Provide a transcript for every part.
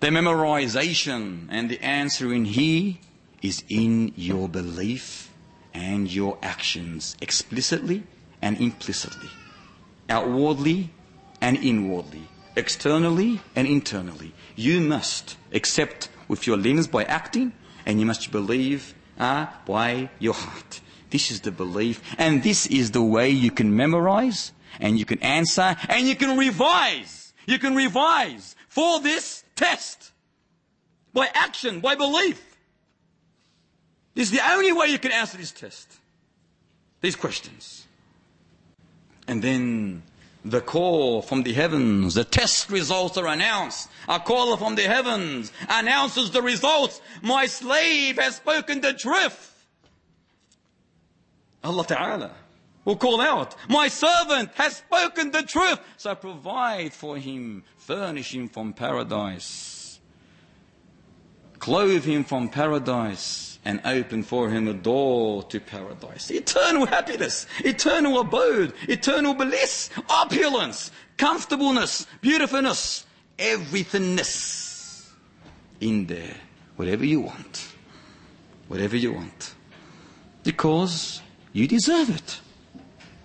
the memorization, and the answer in here is in your belief and your actions, explicitly and implicitly, outwardly and inwardly, externally and internally. You must accept with your limbs by acting, and you must believe by your heart. This is the belief, and this is the way you can memorize, and you can answer, and you can revise. You can revise for this test by action, by belief. This is the only way you can answer this test, these questions. And then the call from the heavens, the test results are announced. A caller from the heavens announces the results. My slave has spoken the truth. Allah Ta'ala will call out, my servant has spoken the truth. So provide for him, furnish him from paradise, clothe him from paradise, and open for him a door to paradise. Eternal happiness, eternal abode, eternal bliss, opulence, comfortableness, beautifulness, everythingness in there. Whatever you want. Whatever you want. Because you deserve it.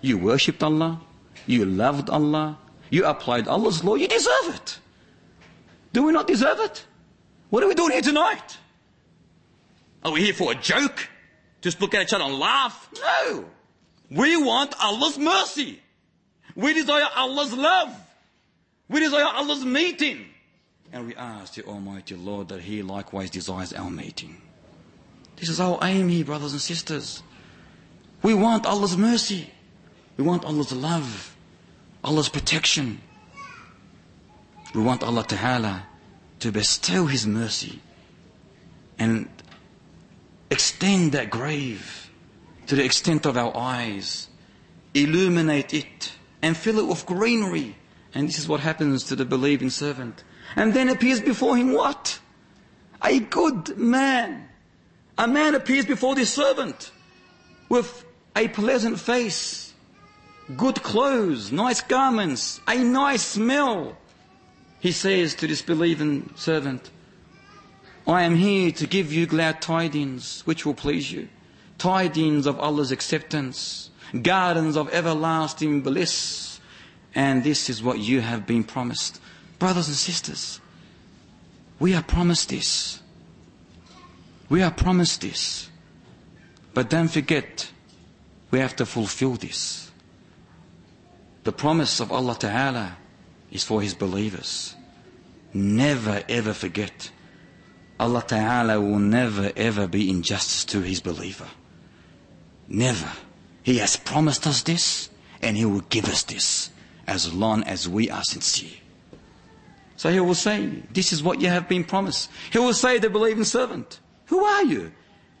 You worshipped Allah, you loved Allah, you applied Allah's law, you deserve it. Do we not deserve it? What are we doing here tonight? Are we here for a joke? Just look at each other and laugh? No. We want Allah's mercy. We desire Allah's love. We desire Allah's meeting. And we ask the Almighty Lord that He likewise desires our meeting. This is our aim here, brothers and sisters. We want Allah's mercy. We want Allah's love, Allah's protection. We want Allah Ta'ala to bestow His mercy and extend that grave to the extent of our eyes, illuminate it and fill it with greenery. And this is what happens to the believing servant. And then appears before him what? A good man. A man appears before this servant with a pleasant face, good clothes, nice garments, a nice smell. He says to this believing servant, I am here to give you glad tidings which will please you. Tidings of Allah's acceptance, gardens of everlasting bliss. And this is what you have been promised. Brothers and sisters, we are promised this. We are promised this. But don't forget, we have to fulfill this. The promise of Allah Ta'ala is for His believers. Never ever forget, Allah Ta'ala will never ever be injustice to His believer. Never. He has promised us this, and He will give us this as long as we are sincere. So He will say, this is what you have been promised. He will say to the believing servant, who are you?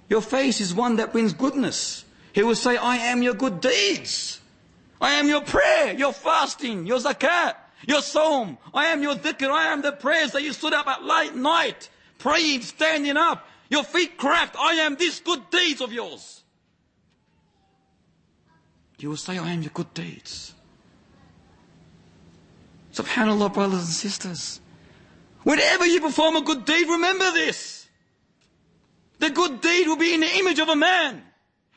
Your face is one that brings goodness. He will say, I am your good deeds. I am your prayer, your fasting, your zakat, your psalm. I am your dhikr. I am the prayers that you stood up at late night, praying, standing up, your feet cracked. I am these good deeds of yours. You will say, I am your good deeds. SubhanAllah, brothers and sisters. Whenever you perform a good deed, remember this. The good deed will be in the image of a man.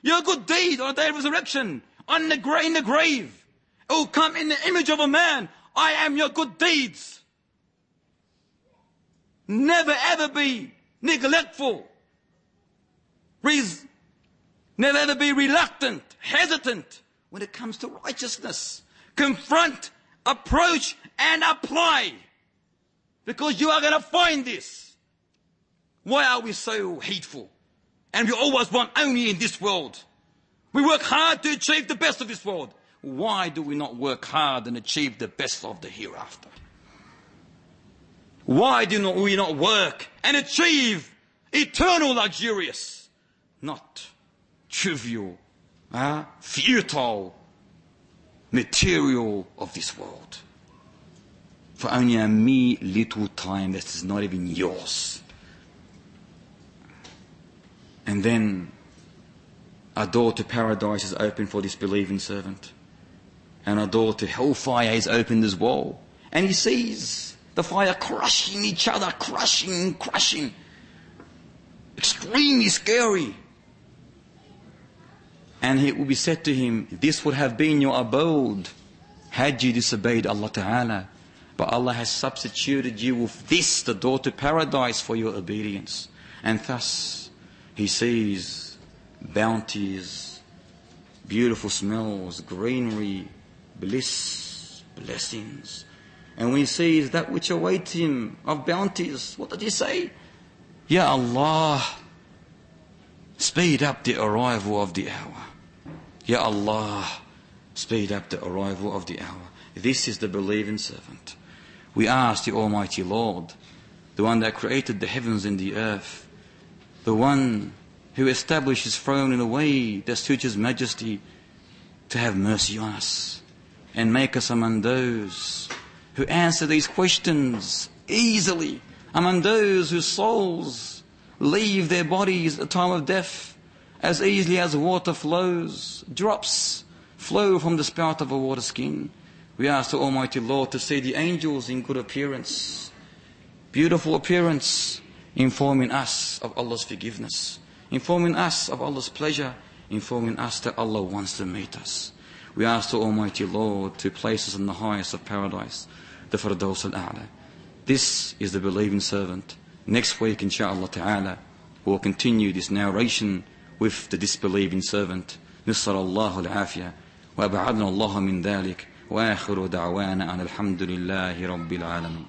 Your good deed on the day of resurrection, in the grave, it will come in the image of a man. I am your good deeds. Never ever be neglectful. Never ever be reluctant, hesitant when it comes to righteousness. Confront, approach and apply. Because you are going to find this. Why are we so hateful? And we always want only in this world. We work hard to achieve the best of this world. Why do we not work hard and achieve the best of the hereafter? Why do we not work and achieve eternal luxurious, not trivial, futile material of this world? For only a mere little time that is not even yours. And then a door to paradise is open for this believing servant. And a door to hellfire is opened as well. And he sees The fire crushing each other, crushing. Extremely scary. And it will be said to him, this would have been your abode had you disobeyed Allah Ta'ala. But Allah has substituted you with this, the door to paradise, for your obedience. And thus, he sees bounties, beautiful smells, greenery, bliss, blessings. And when he sees that which awaits him of bounties, what did he say? Ya Allah, speed up the arrival of the hour. Ya Allah, speed up the arrival of the hour. This is the believing servant. We ask the Almighty Lord, the one that created the heavens and the earth, the one who established his throne in a way that suits his majesty, to have mercy on us and make us among those who answer these questions easily, among those whose souls leave their bodies at the time of death as easily as water flows, drops flow from the spout of a water skin. We ask the Almighty Lord to see the angels in good appearance, beautiful appearance, informing us of Allah's forgiveness, informing us of Allah's pleasure, informing us that Allah wants to meet us. We ask the Almighty Lord to place us in the highest of paradise, the Firdaus al-A'la. This is the believing servant. Next week, insha'Allah ta'ala, we'll continue this narration with the disbelieving servant. نصر الله العافية وأبعدنا الله من ذلك وآخر دعوانا أن الحمد لله رب العالمين.